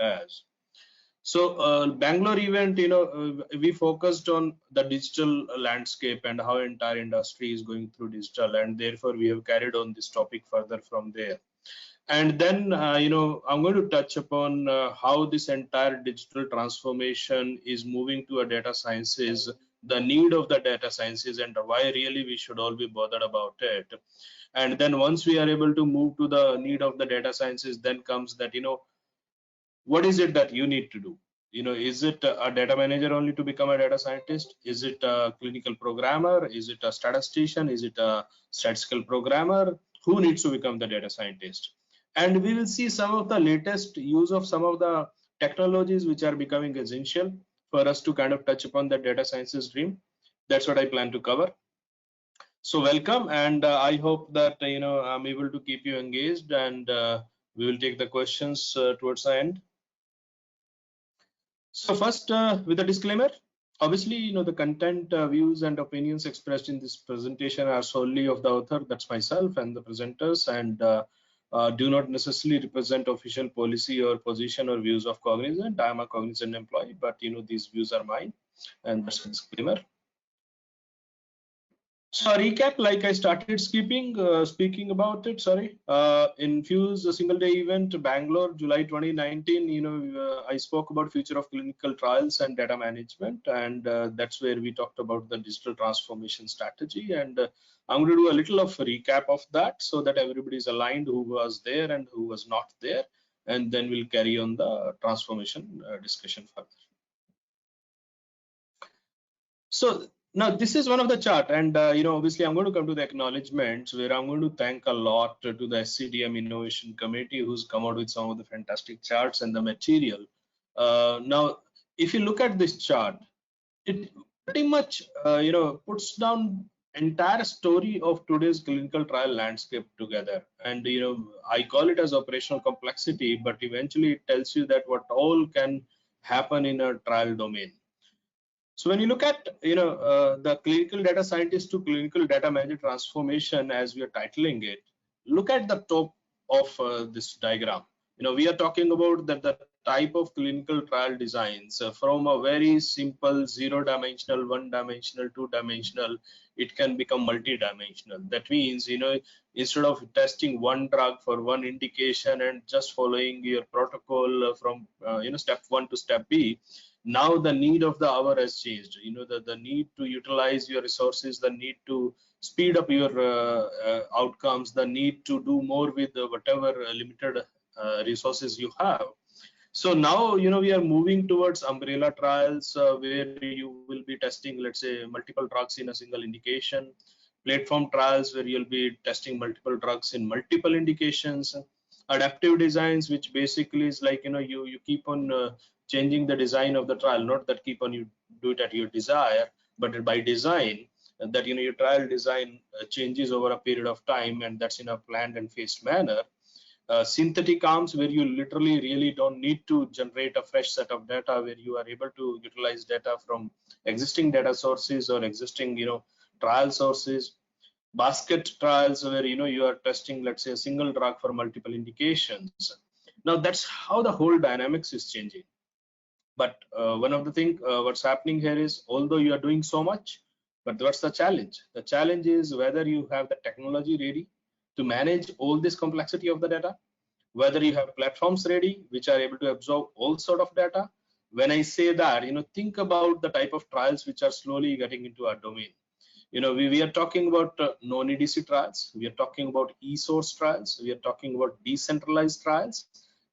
as. So Bangalore event, we focused on the digital landscape and how entire industry is going through digital, and therefore we have carried on this topic further from there. And then, I'm going to touch upon how this entire digital transformation is moving to a data sciences, the need of the data sciences, and why really we should all be bothered about it. And then once we are able to move to the need of the data sciences, then comes that, what is it that you need to do? Is it a data manager only to become a data scientist? Is it a clinical programmer? Is it a statistician? Is it a statistical programmer? Who needs to become the data scientist? And we will see some of the latest use of some of the technologies which are becoming essential for us to kind of touch upon the data sciences dream. That's what I plan to cover. So welcome, and I hope that I'm able to keep you engaged, and we will take the questions towards the end. So first, with a disclaimer, obviously, the content, views, and opinions expressed in this presentation are solely of the author, that's myself, and the presenters, and do not necessarily represent official policy or position or views of Cognizant. I am a Cognizant employee, but these views are mine, and that's a disclaimer. So a recap, like I started speaking about it, sorry. Infuse a single day event, Bangalore, July 2019, I spoke about future of clinical trials and data management, and that's where we talked about the digital transformation strategy. And I'm going to do a little of a recap of that so that everybody is aligned who was there and who was not there, and then we'll carry on the transformation discussion further. So now this is one of the chart, and obviously I'm going to come to the acknowledgements where I'm going to thank a lot to the SCDM Innovation Committee who's come out with some of the fantastic charts and the material. Now, if you look at this chart, it pretty much puts down entire story of today's clinical trial landscape together. And I call it as operational complexity, but eventually it tells you that what all can happen in a trial domain. So when you look at the clinical data scientist to clinical data manager transformation, as we are titling it, look at the top of this diagram. We are talking about the type of clinical trial designs from a very simple 0-dimensional, 1-dimensional, 2-dimensional, it can become multi-dimensional. That means instead of testing one drug for one indication and just following your protocol from step 1 to step B, now the need of the hour has changed. The need to utilize your resources, the need to speed up your outcomes, the need to do more with whatever limited resources you have. So now we are moving towards umbrella trials where you will be testing, let's say, multiple drugs in a single indication, platform trials where you'll be testing multiple drugs in multiple indications, adaptive designs, which basically is like you keep on changing the design of the trial, not that keep on you do it at your desire, but by design, that your trial design changes over a period of time, and that's in a planned and phased manner. Synthetic arms, where you literally really don't need to generate a fresh set of data, where you are able to utilize data from existing data sources or existing trial sources. Basket trials, where you are testing, let's say, a single drug for multiple indications. Now that's how the whole dynamics is changing. But one of the things what's happening here is, although you are doing so much, but what's the challenge? The challenge is whether you have the technology ready to manage all this complexity of the data, whether you have platforms ready which are able to absorb all sort of data. When I say that, think about the type of trials which are slowly getting into our domain. We are talking about non-EDC trials, we are talking about e-source trials, we are talking about decentralized trials.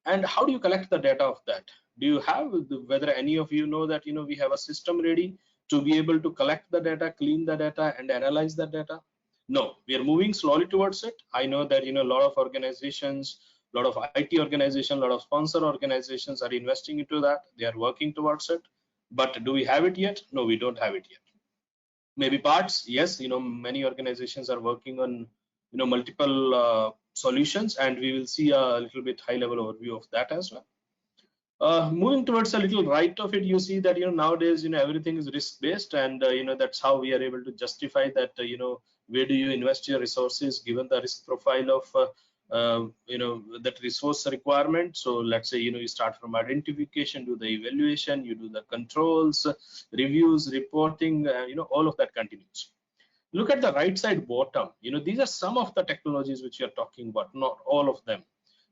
And how do you collect the data of that? Do you have, whether any of you know that we have a system ready to be able to collect the data, clean the data, and analyze the data? No, we are moving slowly towards it. I know that a lot of organizations, a lot of IT organizations, a lot of sponsor organizations are investing into that. They are working towards it. But do we have it yet? No, we don't have it yet. Maybe parts, yes. Many organizations are working on multiple solutions, and we will see a little bit high level overview of that as well. Moving towards a little right of it, you see that nowadays everything is risk based, and that's how we are able to justify that where do you invest your resources given the risk profile of that resource requirement. So let's say, you start from identification, do the evaluation, you do the controls, reviews, reporting, all of that continues. Look at the right side bottom. These are some of the technologies which you're talking about, not all of them.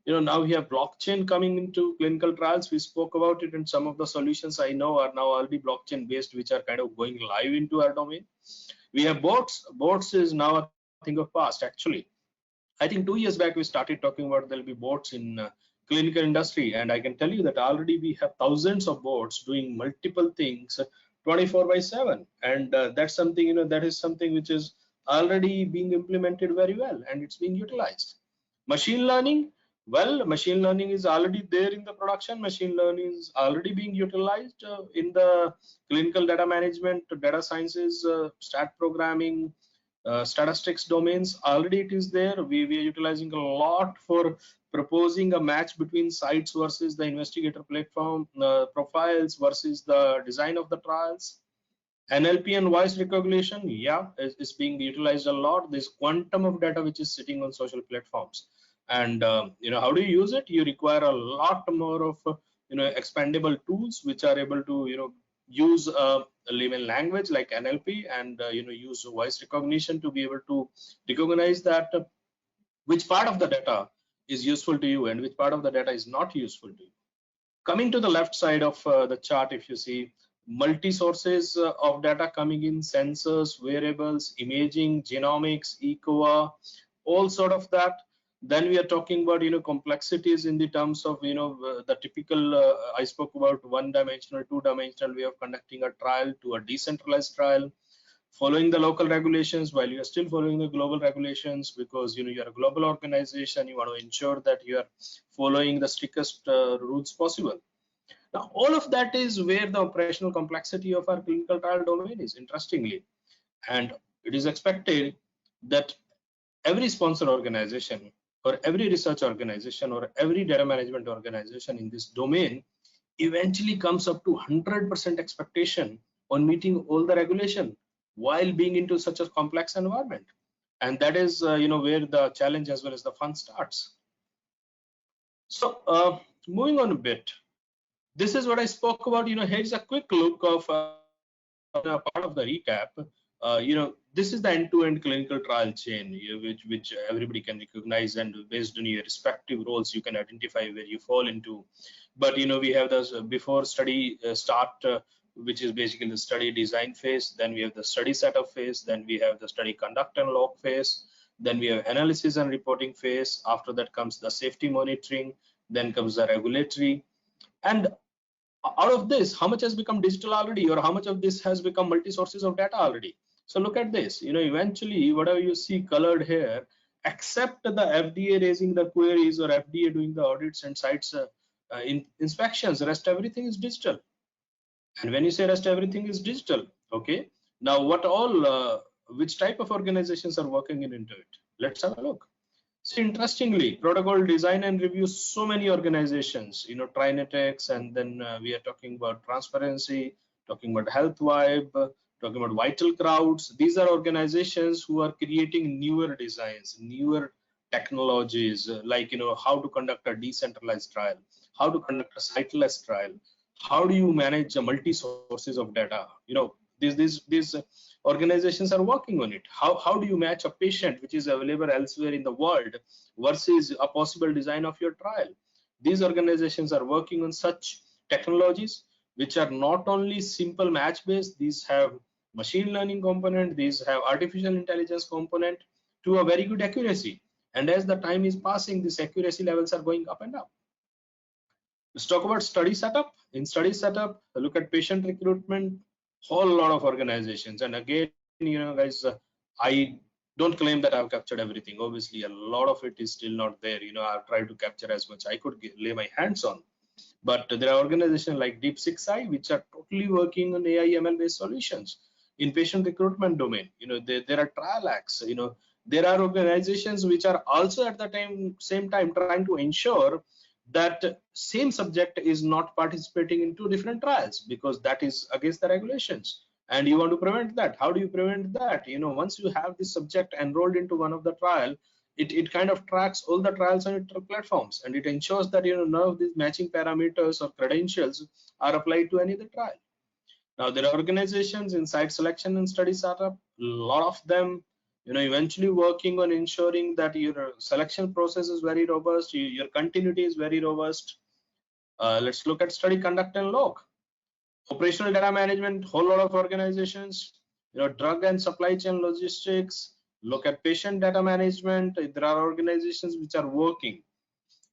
Now we have blockchain coming into clinical trials. We spoke about it, and some of the solutions I know are now already blockchain based, which are kind of going live into our domain. We have bots. Bots is now a thing of past, actually. I think 2 years back we started talking about there'll be bots in clinical industry, and I can tell you that already we have thousands of bots doing multiple things 24/7, and that's something, that is something which is already being implemented very well, and it's being utilized. Machine learning, well, machine learning is already there in the production. Machine learning is already being utilized in the clinical data management, data sciences, stat programming, statistics domains. Already it is there. We are utilizing a lot for proposing a match between sites versus the investigator platform profiles versus the design of the trials. NLP and voice recognition, yeah, is being utilized a lot. There's quantum of data which is sitting on social platforms, and how do you use it? You require a lot more of expandable tools which are able to use a layman language like NLP, and use voice recognition to be able to recognize that which part of the data is useful to you and which part of the data is not useful to you. Coming to the left side of the chart, if you see multi sources of data coming in, sensors, wearables, imaging, genomics, ECOA, all sort of that. Then we are talking about complexities in the terms of the typical I spoke about one-dimensional, two-dimensional way of conducting a trial to a decentralized trial, following the local regulations while you are still following the global regulations, because you are a global organization. You want to ensure that you are following the strictest rules possible. Now, all of that is where the operational complexity of our clinical trial domain is, interestingly. And it is expected that every sponsor organization or every research organization or every data management organization in this domain eventually comes up to 100% expectation on meeting all the regulation while being into such a complex environment. And that is where the challenge as well as the fun starts. So moving on a bit, this is what I spoke about. Here's a quick look of part of the recap. This is the end-to-end clinical trial chain, which everybody can recognize, and based on your respective roles, you can identify where you fall into. But we have this before study start, which is basically the study design phase. Then we have the study setup phase. Then we have the study conduct and log phase. Then we have analysis and reporting phase. After that comes the safety monitoring. Then comes the regulatory. And out of this, how much has become digital already, or how much of this has become multi sources of data already? So look at this. Eventually, whatever you see colored here, except the FDA raising the queries or FDA doing the audits and sites inspections, rest everything is digital. And when you say rest everything is digital, okay, now what all which type of organizations are working into it? Let's have a look. So interestingly, protocol design and review, so many organizations, Trinetics, and then we are talking about Transparency, talking about HealthVibe, talking about Vital Crowds. These are organizations who are creating newer designs, newer technologies, like how to conduct a decentralized trial, how to conduct a siteless trial, how do you manage multi sources of data. These organizations are working on it. How do you match a patient which is available elsewhere in the world versus a possible design of your trial? These organizations are working on such technologies which are not only simple match based. These have machine learning component, these have artificial intelligence component to a very good accuracy. And as the time is passing, these accuracy levels are going up and up. Let's talk about study setup. In study setup, look at patient recruitment, whole lot of organizations. And again, guys, I don't claim that I've captured everything. Obviously, a lot of it is still not there. I've tried to capture as much I could lay my hands on. But there are organizations like Deep6i, which are totally working on AI ML based solutions in patient recruitment domain. There are TrialX. There are organizations which are also at the same time trying to ensure that same subject is not participating in two different trials, because that is against the regulations, and you want to prevent that. How do you prevent that? Once you have this subject enrolled into one of the trial, it kind of tracks all the trials on its platforms, and it ensures that none of these matching parameters or credentials are applied to any other trial. Now there are organizations in site selection and study startup, a lot of them eventually working on ensuring that your selection process is very robust, your continuity is very robust. Let's look at study conduct and log. Operational data management, whole lot of organizations, drug and supply chain logistics. Look at patient data management. There are organizations which are working.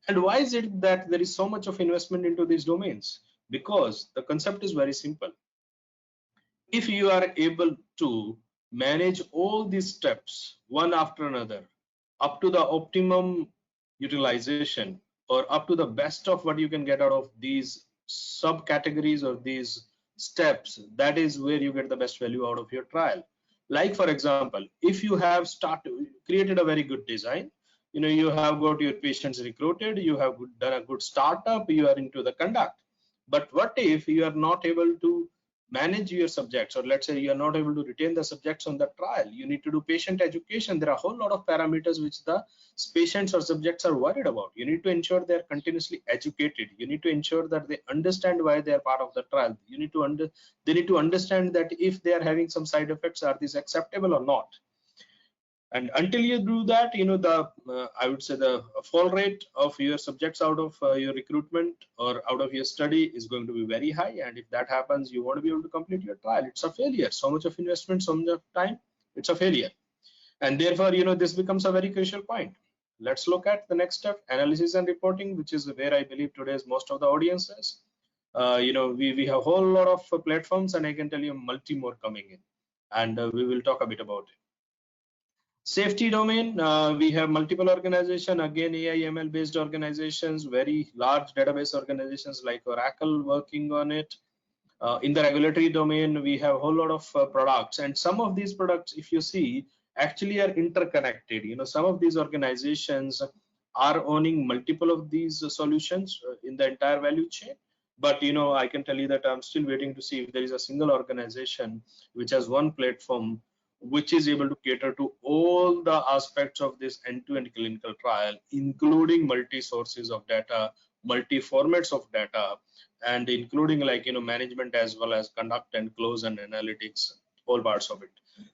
And why is it that there is so much of investment into these domains? Because the concept is very simple. If you are able to manage all these steps one after another up to the optimum utilization, or up to the best of what you can get out of these subcategories or these steps, that is where you get the best value out of your trial. Like for example, if you have created a very good design, you have got your patients recruited, you have done a good startup, you are into the conduct, but what if you are not able to manage your subjects, or let's say you are not able to retain the subjects on the trial? You need to do patient education. There are a whole lot of parameters which the patients or subjects are worried about. You need to ensure they are continuously educated. You need to ensure that they understand why they are part of the trial. They need to understand that if they are having some side effects, are these acceptable or not? And until you do that, I would say the fall rate of your subjects out of your recruitment or out of your study is going to be very high. And if that happens, you won't be able to complete your trial. It's a failure. So much of investment, so much of time, it's a failure. And therefore, this becomes a very crucial point. Let's look at the next step, analysis and reporting, which is where I believe today is most of the audience is. We have a whole lot of platforms, and I can tell you multi more coming in, and we will talk a bit about it. Safety domain, we have multiple organizations, again AI ML based organizations, very large database organizations like Oracle working on it. In the regulatory domain, we have a whole lot of products, and some of these products, if you see, actually are interconnected. Some of these organizations are owning multiple of these solutions in the entire value chain. But I can tell you that I'm still waiting to see if there is a single organization which has one platform which is able to cater to all the aspects of this end-to-end clinical trial, including multi-sources of data, multi-formats of data, and including management as well as conduct and close and analytics, all parts of it.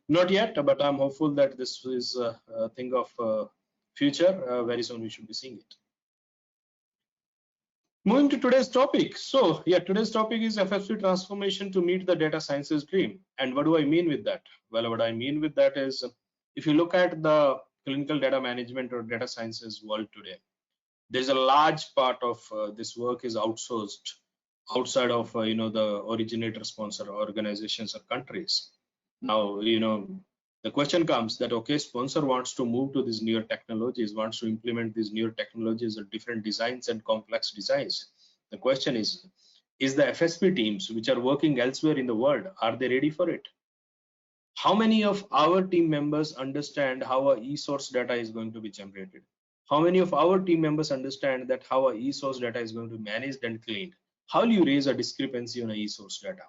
Not yet, but I'm hopeful that this is a thing of future. Very soon we should be seeing it. Moving to today's topic. So yeah, today's topic is FSP transformation to meet the data sciences dream. And what do I mean with that? Well, what I mean with that is, if you look at the clinical data management or data sciences world today, there's a large part of this work is outsourced outside of the originator sponsor organizations or countries. Now the question comes that, okay, sponsor wants to move to these newer technologies, wants to implement these newer technologies or different designs and complex designs. The question is the FSP teams which are working elsewhere in the world, are they ready for it? How many of our team members understand how our e-source data is going to be generated? How many of our team members understand that how our e-source data is going to be managed and cleaned? How will you raise a discrepancy on a e-source data?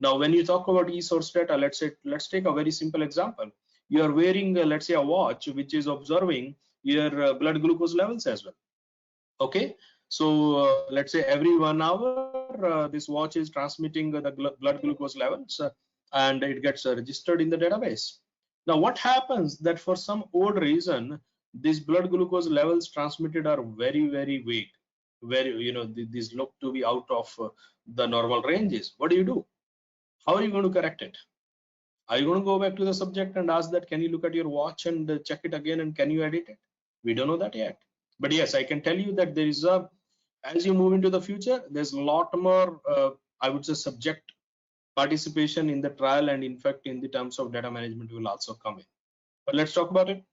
Now, when you talk about e-source data, let's take a very simple example. You are wearing, let's say, a watch which is observing your blood glucose levels as well. Okay, so let's say every 1 hour, this watch is transmitting the blood glucose levels, and it gets registered in the database. Now, what happens that for some odd reason, these blood glucose levels transmitted are very, very weak, very, these look to be out of the normal ranges. What do? How are you going to correct it? Are you going to go back to the subject and ask that, can you look at your watch and check it again, and can you edit it? We don't know that yet. But yes, I can tell you that there is as you move into the future, there's a lot more, I would say, subject participation in the trial, and in fact, in the terms of data management will also come in. But let's talk about it.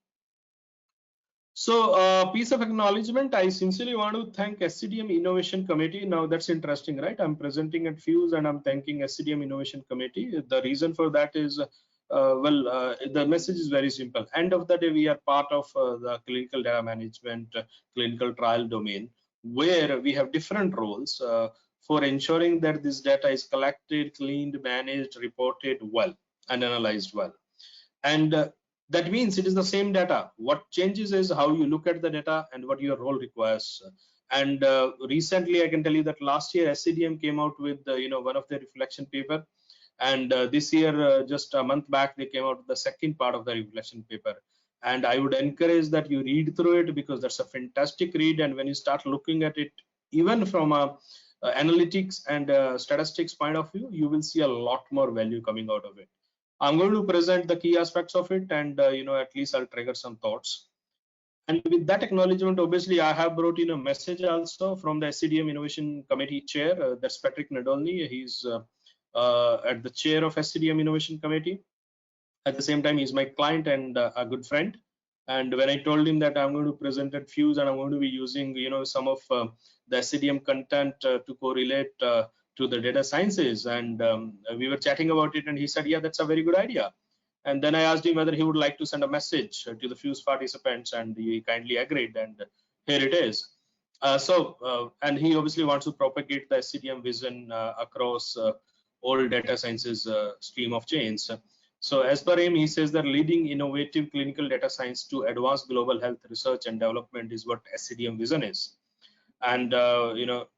So piece of acknowledgement, I sincerely want to thank SCDM Innovation Committee. Now that's interesting, right? I'm presenting at Fuse and I'm thanking SCDM Innovation Committee. The reason for that is, the message is very simple. End of the day, we are part of the clinical data management, clinical trial domain, where we have different roles for ensuring that this data is collected, cleaned, managed, reported well, and analyzed well. And That means it is the same data. What changes is how you look at the data and what your role requires. And recently I can tell you that last year SCDM came out with one of their reflection paper, and this year just a month back they came out with the second part of the reflection paper. And I would encourage that you read through it, because that's a fantastic read. And when you start looking at it even from a analytics and statistics point of view, you will see a lot more value coming out of it. I'm going to present the key aspects of it, and at least I'll trigger some thoughts. And with that acknowledgement, obviously, I have brought in a message also from the SCDM Innovation Committee chair. That's Patrick Nadolny. He's at the chair of SCDM Innovation Committee. At the same time, he's my client and a good friend. And when I told him that I'm going to present at Fuse and I'm going to be using, some of the SCDM content to correlate to the data sciences, and we were chatting about it, and he said, yeah, that's a very good idea. And then I asked him whether he would like to send a message to the Fuse participants, and he kindly agreed, and here it is. And he obviously wants to propagate the SCDM vision across all data sciences stream of chains. So as per him, he says that leading innovative clinical data science to advance global health research and development is what SCDM vision is. And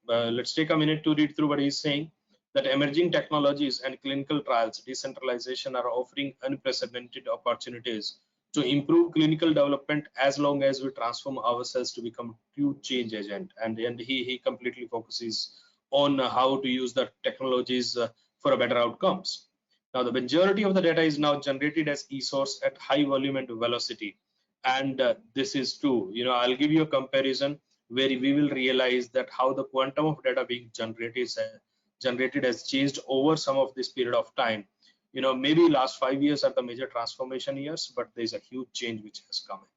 let's take a minute to read through what he's saying. That emerging technologies and clinical trials decentralization are offering unprecedented opportunities to improve clinical development, as long as we transform ourselves to become true change agent. And he completely focuses on how to use the technologies for a better outcomes. Now, the majority of the data is now generated as e-source at high volume and velocity. And this is true. I'll give you a comparison where we will realize that how the quantum of data being generated has changed over some of this period of time. Maybe last 5 years are the major transformation years, but there's a huge change which has come in.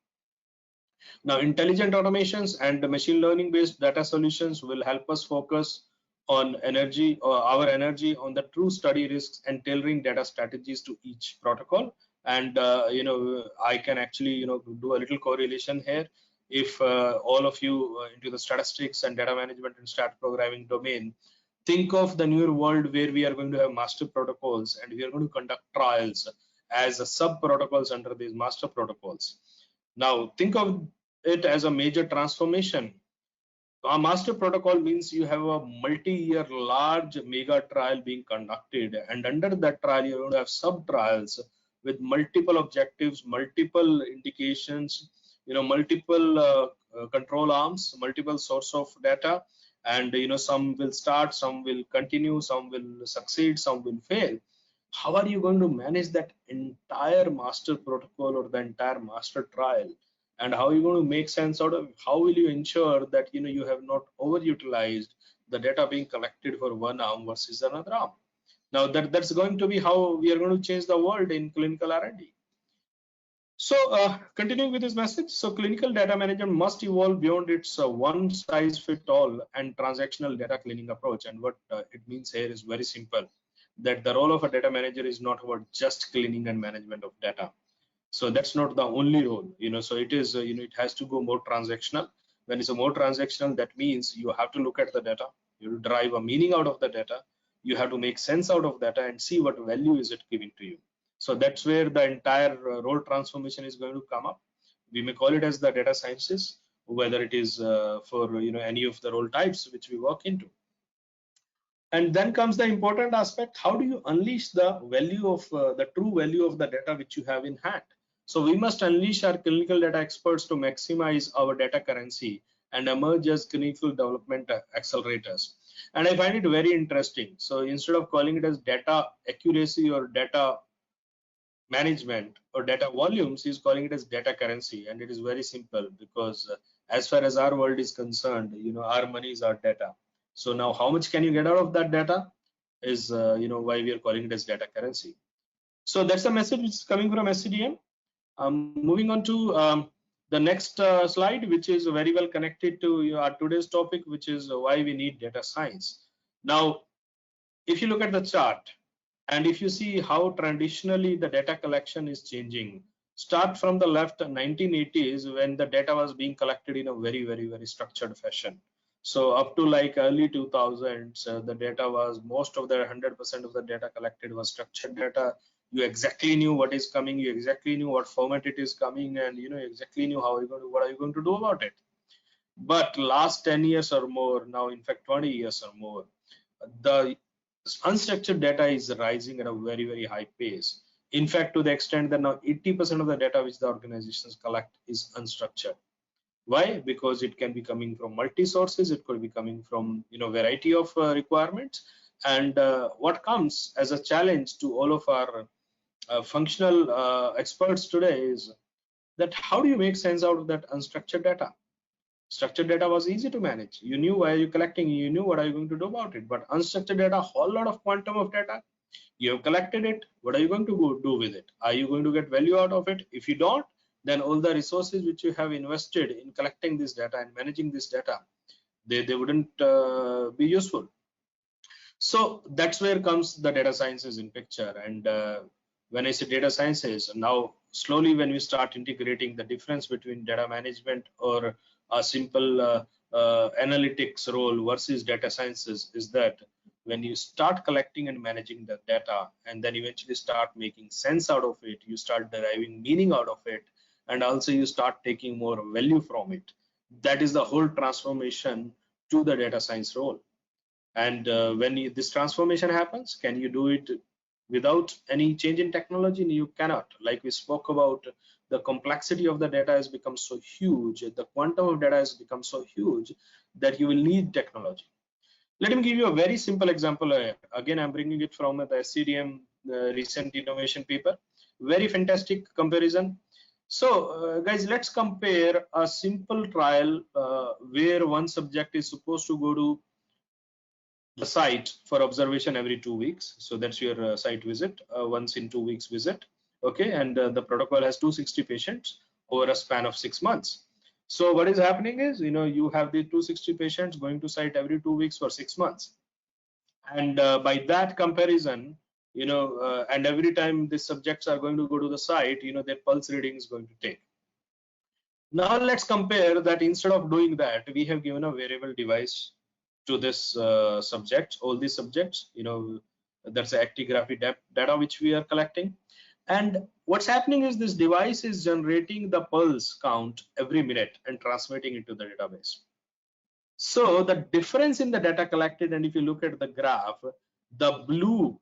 Now, intelligent automations and machine learning based data solutions will help us focus on our energy on the true study risks and tailoring data strategies to each protocol. And I can actually do a little correlation here. If all of you into the statistics and data management and stat programming domain, think of the newer world where we are going to have master protocols, and we are going to conduct trials as a sub protocols under these master protocols. Now think of it as a major transformation. A master protocol means you have a multi-year large mega trial being conducted, and under that trial you're going to have sub trials with multiple objectives, multiple indications, multiple control arms, multiple source of data. And some will start, some will continue, some will succeed, some will fail. How are you going to manage that entire master protocol or the entire master trial? And how are you going to make sense out of it? How will you ensure that you have not overutilized the data being collected for one arm versus another arm? Now that's going to be how we are going to change the world in clinical R&D. So continuing with this message, so clinical data management must evolve beyond its one size fit all and transactional data cleaning approach. And what it means here is very simple, that the role of a data manager is not about just cleaning and management of data. So that's not the only role, so it is, it has to go more transactional. When it's a more transactional, that means you have to look at the data, you derive a meaning out of the data, you have to make sense out of data and see what value is it giving to you. So that's where the entire role transformation is going to come up. We may call it as the data sciences, whether it is for any of the role types which we work into. And then comes the important aspect: how do you unleash the value of the true value of the data which you have in hand? So we must unleash our clinical data experts to maximize our data currency and emerge as clinical development accelerators. And I find it very interesting. So instead of calling it as data accuracy or data management or data volumes, he's calling it as data currency. And it is very simple, because as far as our world is concerned, our money is our data. So now how much can you get out of that data is why we are calling it as data currency. So that's the message which is coming from SCDM. Moving on to the next slide, which is very well connected to our today's topic, which is why we need data science. Now, if you look at the chart, and if you see how traditionally the data collection is changing, start from the left, 1980s, when the data was being collected in a very, very, very structured fashion. So up to like early 2000s, the data was, most of the 100% of the data collected was structured data. You exactly knew what is coming, you exactly knew what format it is coming, and you know exactly knew how you going to, what are you going to do about it. But last 10 years or more, now in fact 20 years or more, the unstructured data is rising at a very, very high pace. In fact, to the extent that now 80% of the data which the organizations collect is unstructured. Why? Because it can be coming from multi sources, it could be coming from, you know, variety of requirements. And what comes as a challenge to all of our functional experts today is that how do you make sense out of that unstructured data? Structured data was easy to manage. You knew why you're collecting, you knew what are you going to do about it. But unstructured data, a whole lot of quantum of data. You have collected it. What are you going to do with it? Are you going to get value out of it? If you don't, then all the resources which you have invested in collecting this data and managing this data, they wouldn't be useful. So that's where comes the data sciences in picture. And when I say data sciences, now slowly when we start integrating the difference between data management or a simple analytics role versus data sciences is that when you start collecting and managing the data and then eventually start making sense out of it, you start deriving meaning out of it, and also you start taking more value from it. That is the whole transformation to the data science role. And when this transformation happens, can you do it without any change in technology? You cannot. Like we spoke about, the complexity of the data has become so huge, the quantum of data has become so huge that you will need technology. Let me give you a very simple example. Again, I'm bringing it from the SCDM recent innovation paper. Very fantastic comparison. So guys, let's compare a simple trial where one subject is supposed to go to the site for observation every 2 weeks. So that's your site visit, once in 2 weeks visit. Okay, and the protocol has 260 patients over a span of 6 months. So what is happening is, you know, you have the 260 patients going to site every 2 weeks for 6 months. And by that comparison, you know, and every time the subjects are going to go to the site, you know, their pulse reading is going to take. Now let's compare that. Instead of doing that, we have given a wearable device to this subjects, all these subjects, you know, that's the actigraphy data which we are collecting. And what's happening is this device is generating the pulse count every minute and transmitting it to the database. So the difference in the data collected, and if you look at the graph, the blue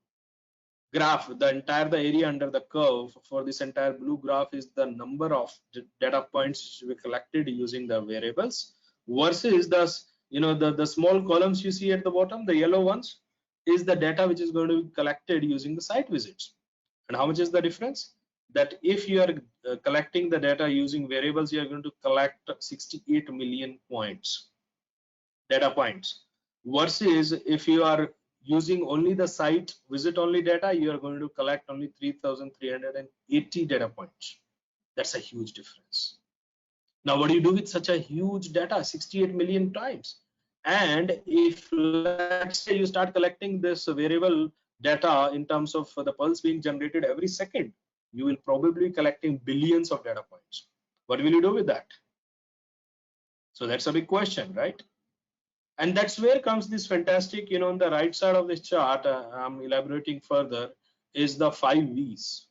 graph, the area under the curve for this entire blue graph is the number of data points we collected using the variables, versus the, you know, the small columns you see at the bottom, the yellow ones, is the data which is going to be collected using the site visits. And how much is the difference? That if you are collecting the data using variables, you are going to collect 68 million points, data points, versus if you are using only the site visit only data, you are going to collect only 3,380 data points. That's a huge difference. Now, what do you do with such a huge data, 68 million times? And if let's say you start collecting this variable data in terms of the pulse being generated every second, you will probably be collecting billions of data points. What will you do with that? So that's a big question, right? And that's where comes this fantastic, you know, on the right side of this chart, I'm elaborating further, is the 5 V's.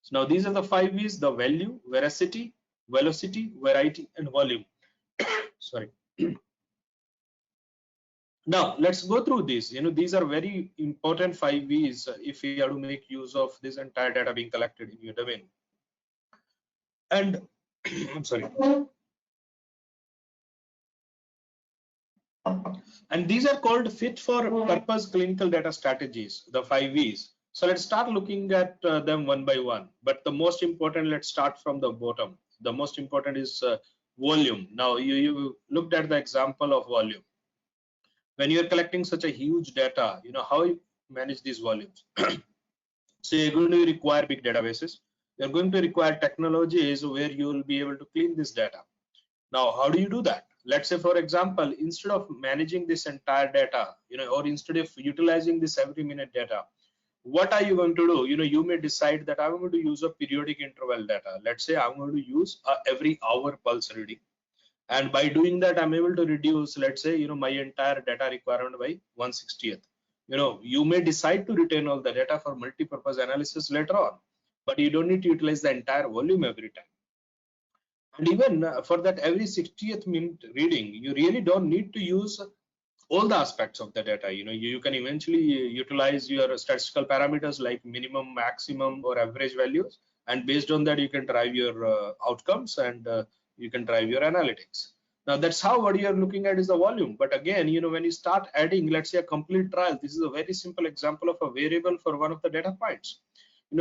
So now these are the 5 V's: the value, veracity, velocity, variety, and volume. Sorry. Now let's go through these. You know, these are very important 5 V's if you have to make use of this entire data being collected in your domain. And I'm sorry. And these are called fit for purpose clinical data strategies, the 5 V's. So let's start looking at them one by one. But the most important, let's start from the bottom. The most important is volume. Now you looked at the example of volume. When you're collecting such a huge data, you know, how you manage these volumes. So you're going to require big databases. You're going to require technologies where you will be able to clean this data. Now, how do you do that? Let's say, for example, instead of managing this entire data, you know, or instead of utilizing this every minute data, what are you going to do? You know, you may decide that I'm going to use a periodic interval data. Let's say I'm going to use every hour pulse reading. And by doing that, I'm able to reduce, let's say, you know, my entire data requirement by 1/60th. You may decide to retain all the data for multi-purpose analysis later on, but you don't need to utilize the entire volume every time. And even for that every 60th minute reading, you really don't need to use all the aspects of the data. You can eventually utilize your statistical parameters like minimum, maximum, or average values, and based on that you can drive your outcomes, and you can drive your analytics. Now that's how what you are looking at is the volume. But again, when you start adding, let's say, a complete trial, this is a very simple example of a variable for one of the data points.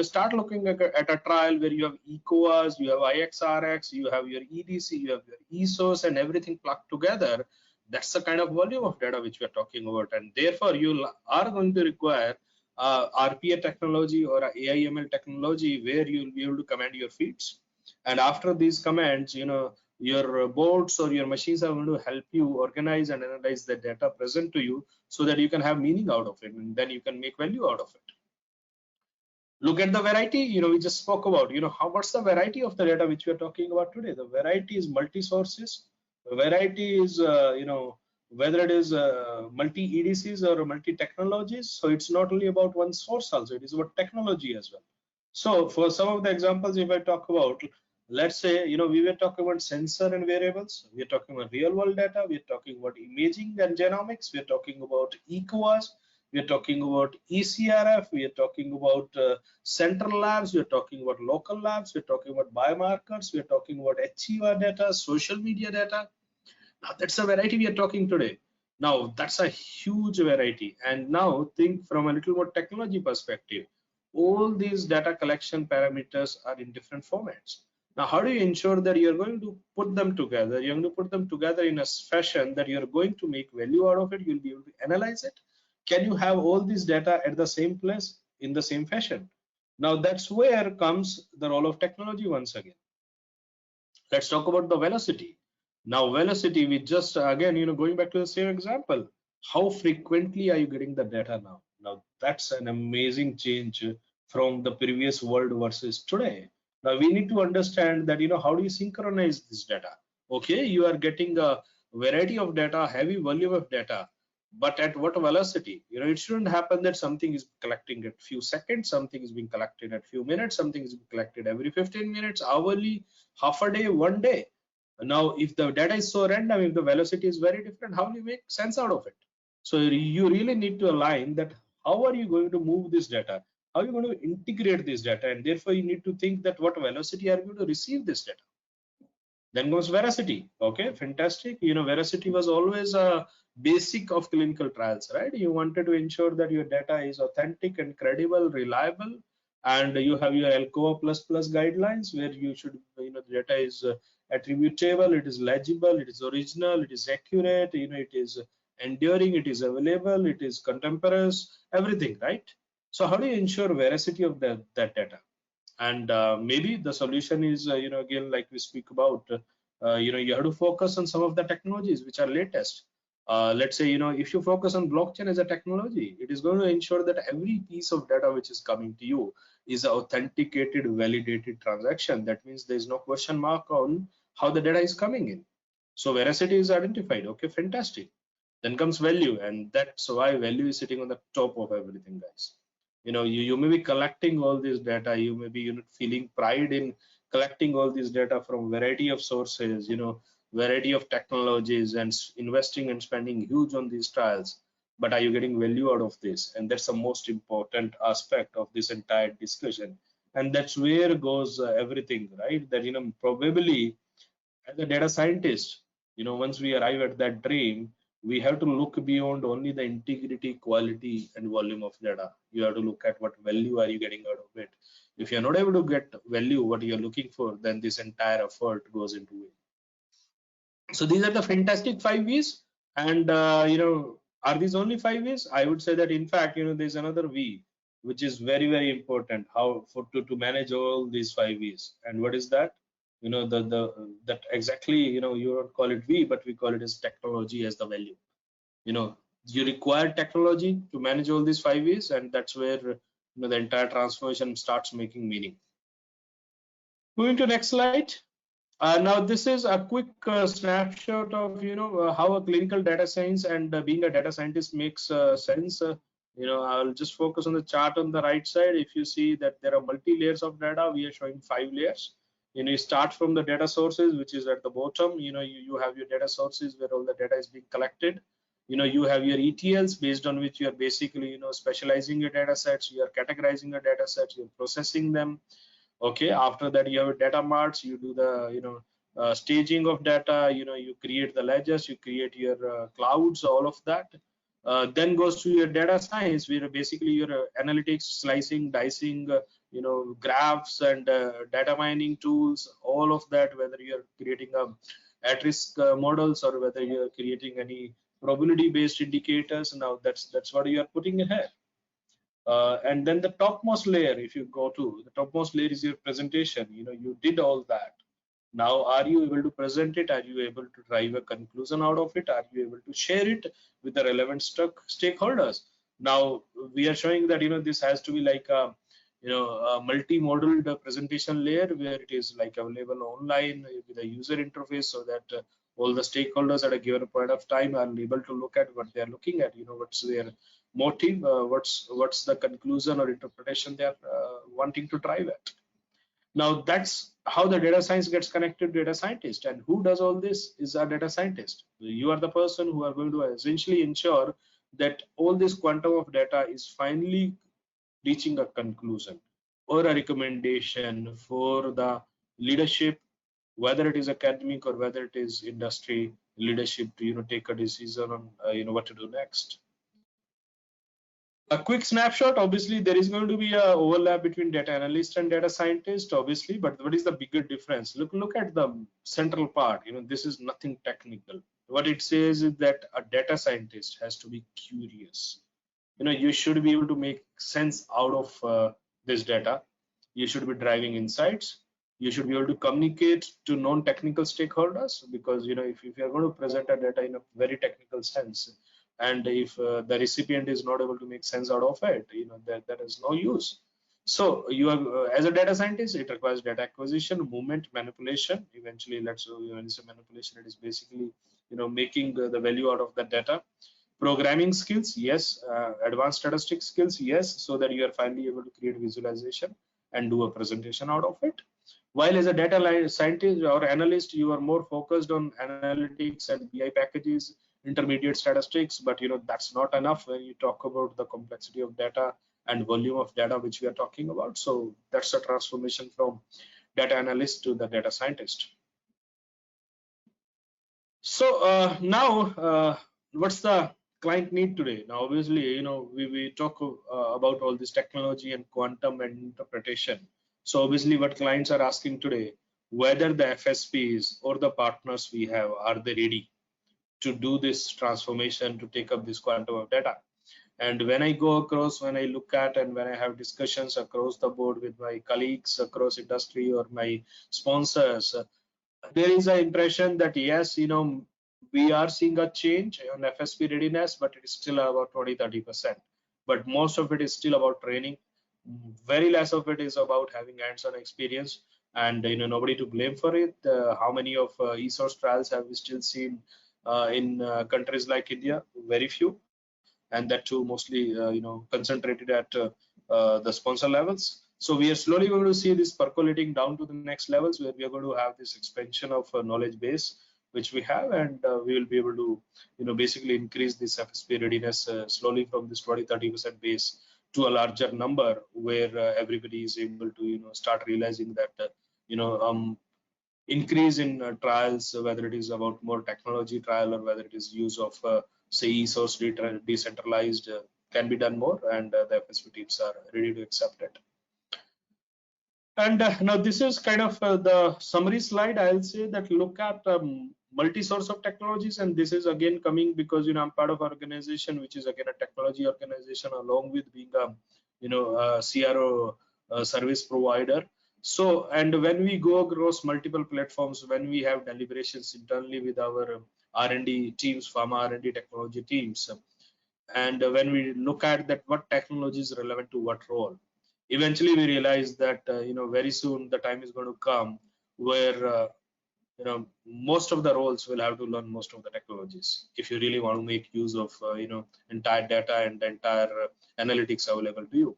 Start looking at a trial where you have eCOAs, you have IXRX, you have your EDC, you have your ESOS, and everything plugged together. That's the kind of volume of data which we are talking about, and therefore you are going to require RPA technology or a AIML technology where you'll be able to command your feeds. And after these commands, your boards or your machines are going to help you organize and analyze the data present to you so that you can have meaning out of it, and then you can make value out of it. Look at the variety, we just spoke about, what's the variety of the data which we are talking about today. The variety is multi-sources. The variety is, whether it is multi-EDCs or multi-technologies. So it's not only about one source also, it is about technology as well. So for some of the examples, if I talk about, let's say, we were talking about sensor and variables. We're talking about real world data. We're talking about imaging and genomics. We're talking about eCOAs. We're talking about ECRF. We are talking about central labs. We're talking about local labs. We're talking about biomarkers. We're talking about HER data, social media data. Now that's a variety we are talking today. Now that's a huge variety. And now think from a little more technology perspective. All these data collection parameters are in different formats. Now, how do you ensure that you're going to put them together? You're going to put them together in a fashion that you're going to make value out of it. You'll be able to analyze it. Can you have all this data at the same place in the same fashion? Now that's where comes the role of technology once again. Let's talk about the velocity. Now velocity, we just again, going back to the same example, how frequently are you getting the data now? Now that's an amazing change from the previous world versus today. Now we need to understand that, how do you synchronize this data? Okay, you are getting a variety of data, heavy volume of data, but at what velocity? It shouldn't happen that something is collecting at few seconds, something is being collected at few minutes, something is being collected every 15 minutes, hourly, half a day, one day. Now, if the data is so random, if the velocity is very different, how do you make sense out of it? So you really need to align that how are you going to move this data? How are you going to integrate this data? And therefore, you need to think that what velocity are you going to receive this data? Then goes veracity. Okay, fantastic. Veracity was always a basic of clinical trials, right? You wanted to ensure that your data is authentic and credible, reliable, and you have your ALCOA++ guidelines where you should, the data is attributable, it is legible, it is original, it is accurate, it is enduring, it is available, it is contemporaneous, everything, right? So how do you ensure veracity of that data? And maybe the solution is, again, like we speak about, you have to focus on some of the technologies which are latest. Let's say, if you focus on blockchain as a technology, it is going to ensure that every piece of data which is coming to you is an authenticated, validated transaction. That means there is no question mark on how the data is coming in. So veracity is identified. Okay, fantastic. Then comes value, and that's why value is sitting on the top of everything, guys. You may be collecting all this data, you may be feeling pride in collecting all this data from variety of sources, variety of technologies, and investing and spending huge on these trials, but are you getting value out of this? And that's the most important aspect of this entire discussion, and that's where goes everything, right? That probably as a data scientist, once we arrive at that dream, we have to look beyond only the integrity, quality, and volume of data. You have to look at what value are you getting out of it. If you're not able to get value, what you're looking for, then this entire effort goes into it. So these are the fantastic 5 V's. And, are these only 5 V's? I would say that, in fact, there's another V, which is very, very important, how to manage all these 5 V's. And what is that? That exactly, you don't call it V, but we call it as technology as the value. You require technology to manage all these 5 V's, and that's where the entire transformation starts making meaning. Moving to next slide. Now this is a quick snapshot of how a clinical data science and being a data scientist makes sense. I'll just focus on the chart on the right side. If you see that there are multi layers of data, we are showing 5 layers. You start from the data sources, which is at the bottom. You have your data sources where all the data is being collected. You have your ETLs based on which you are basically, specializing your data sets. You are categorizing your data sets. You're processing them. Okay. After that, you have data marts. You do the, staging of data. You create the ledgers. You create your clouds. All of that. Then goes to your data science, where basically your analytics, slicing, dicing, graphs and data mining tools, all of that, whether you're creating at-risk models or whether you're creating any probability-based indicators. Now that's what you are putting in here. And then the topmost layer, if you go to the topmost layer, is your presentation. You did all that. Now, are you able to present it? Are you able to drive a conclusion out of it? Are you able to share it with the relevant stakeholders? Now, we are showing that this has to be like a a multi-modal presentation layer where it is like available online with a user interface, so that all the stakeholders at a given point of time are able to look at what they are looking at. What's their motive? What's the conclusion or interpretation they are wanting to drive at? Now that's how the data science gets connected to data scientist. And who does all this is a data scientist. You are the person who are going to essentially ensure that all this quantum of data is finally reaching a conclusion or a recommendation for the leadership, whether it is academic or whether it is industry leadership, to take a decision on what to do next. A quick snapshot. Obviously, there is going to be a overlap between data analyst and data scientist, obviously, but what is the bigger difference? Look at the central part. This is nothing technical. What it says is that a data scientist has to be curious. You should be able to make sense out of this data. You should be driving insights. You should be able to communicate to non-technical stakeholders, because if you are going to present a data in a very technical sense, and if the recipient is not able to make sense out of it, that is no use. So you are as a data scientist, it requires data acquisition, movement, manipulation. Eventually, let's when it's a manipulation, it is basically making the value out of the data. Programming skills, yes. Advanced statistics skills, yes, so that you are finally able to create visualization and do a presentation out of it. While as a data scientist or analyst, you are more focused on analytics and BI packages, intermediate statistics, but that's not enough when you talk about the complexity of data and volume of data which we are talking about. So that's a transformation from data analyst to the data scientist. So now what's the client need today? Now obviously we talk about all this technology and quantum and interpretation. So obviously what clients are asking today, whether the FSPs or the partners we have, are they ready to do this transformation, to take up this quantum of data? And when I go across, when I look at and when I have discussions across the board with my colleagues across industry or my sponsors, there is an impression that yes, we are seeing a change on FSP readiness, but it is still about 20-30%. But most of it is still about training. Very less of it is about having hands-on experience, and nobody to blame for it. How many of e-source trials have we still seen in countries like India? Very few, and that too mostly concentrated at the sponsor levels. So we are slowly going to see this percolating down to the next levels, where we are going to have this expansion of knowledge base which we have, and we will be able to basically increase this FSP readiness slowly from this 20-30% base to a larger number, where everybody is able to start realizing that increase in trials, whether it is about more technology trial or whether it is use of say e-source decentralized, can be done more, and the FSP teams are ready to accept it. And now this is kind of the summary slide. I'll say that look at multi-source of technologies, and this is again coming because I'm part of an organization which is again a technology organization, along with being a CRO service provider. So, and when we go across multiple platforms, when we have deliberations internally with our R&D teams, pharma R&D technology teams, and when we look at that what technology is relevant to what role, eventually we realize that very soon the time is going to come where most of the roles will have to learn most of the technologies if you really want to make use of entire data and entire analytics available to you.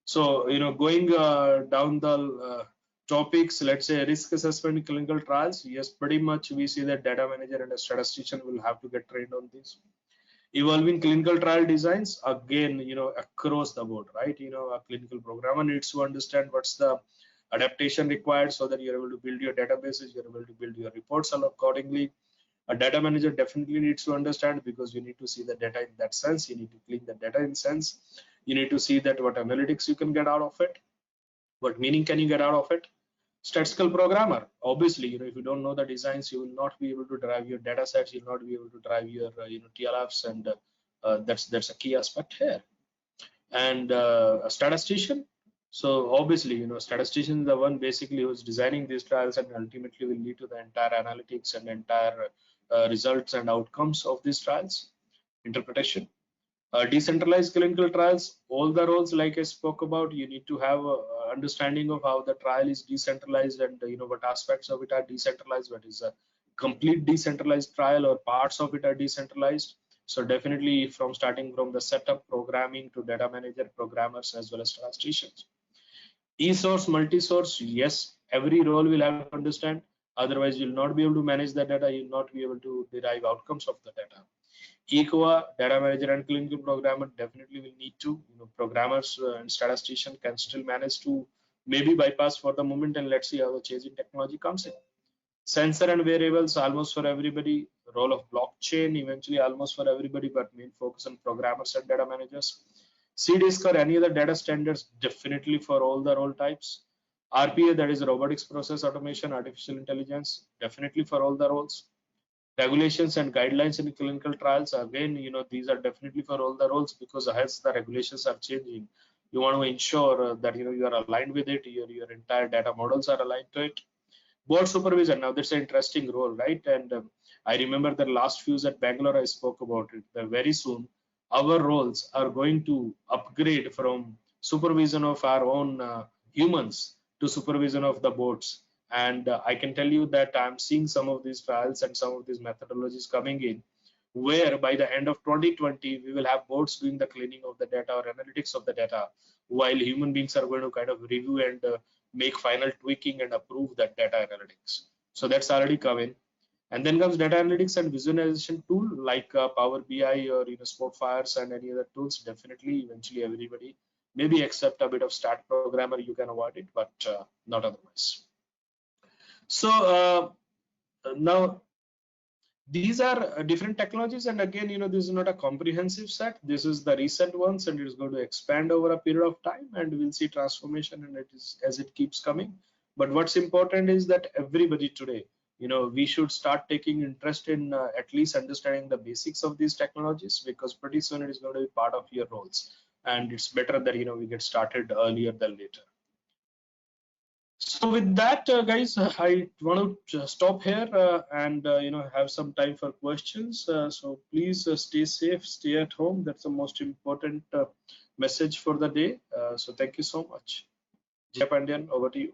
So going down the topics, let's say risk assessment in clinical trials, yes, pretty much we see that data manager and a statistician will have to get trained on this. Evolving clinical trial designs, again, across the board, right? A clinical programmer needs to understand what's the adaptation required so that you're able to build your databases, you're able to build your reports accordingly. A data manager definitely needs to understand, because you need to see the data in that sense, you need to clean the data in sense, you need to see that what analytics you can get out of it, what meaning can you get out of it. Statistical programmer, obviously, if you don't know the designs, you will not be able to drive your data sets, you'll not be able to drive your TLFs, and that's a key aspect here. And a statistician, so obviously, statistician is the one basically who's designing these trials and ultimately will lead to the entire analytics and entire results and outcomes of these trials. Interpretation. Decentralized clinical trials, all the roles like I spoke about, you need to have a understanding of how the trial is decentralized, and what aspects of it are decentralized, what is a complete decentralized trial or parts of it are decentralized. So definitely from starting from the setup, programming to data manager, programmers, as well as statisticians. E-source, multi-source, yes, every role will have to understand, otherwise you'll not be able to manage the data, you'll not be able to derive outcomes of the data. ECOA, data manager and clinical programmer definitely will need to, programmers and statistician can still manage to maybe bypass for the moment, and let's see how the change in technology comes in. Sensor and variables, almost for everybody. Role of blockchain, eventually almost for everybody, but main focus on programmers and data managers. CDISC or any other data standards, definitely for all the role types. RPA, that is robotics process automation, artificial intelligence, definitely for all the roles. Regulations and guidelines in clinical trials, again, these are definitely for all the roles, because as the regulations are changing, you want to ensure that you are aligned with it, your entire data models are aligned to it. Board supervision, now that's an interesting role, right? And I remember the last fuse at Bangalore, I spoke about it, that very soon our roles are going to upgrade from supervision of our own humans to supervision of the boards. And I can tell you that I'm seeing some of these trials and some of these methodologies coming in, where by the end of 2020 we will have boards doing the cleaning of the data or analytics of the data, while human beings are going to kind of review and make final tweaking and approve that data analytics. So that's already coming. And then comes data analytics and visualization tool like Power BI or Spotfires and any other tools. Definitely, eventually everybody, maybe except a bit of stat programmer, you can avoid it, but not otherwise. So now these are different technologies, and again, this is not a comprehensive set. This is the recent ones, and it is going to expand over a period of time, and we'll see transformation, and it is as it keeps coming. But what's important is that everybody today, we should start taking interest in at least understanding the basics of these technologies, because pretty soon it is going to be part of your roles, and it's better that we get started earlier than later. So with that, guys, I want to stop here and have some time for questions. So please stay safe, stay at home. That's the most important message for the day. So thank you so much. Jay Pandian, over to you.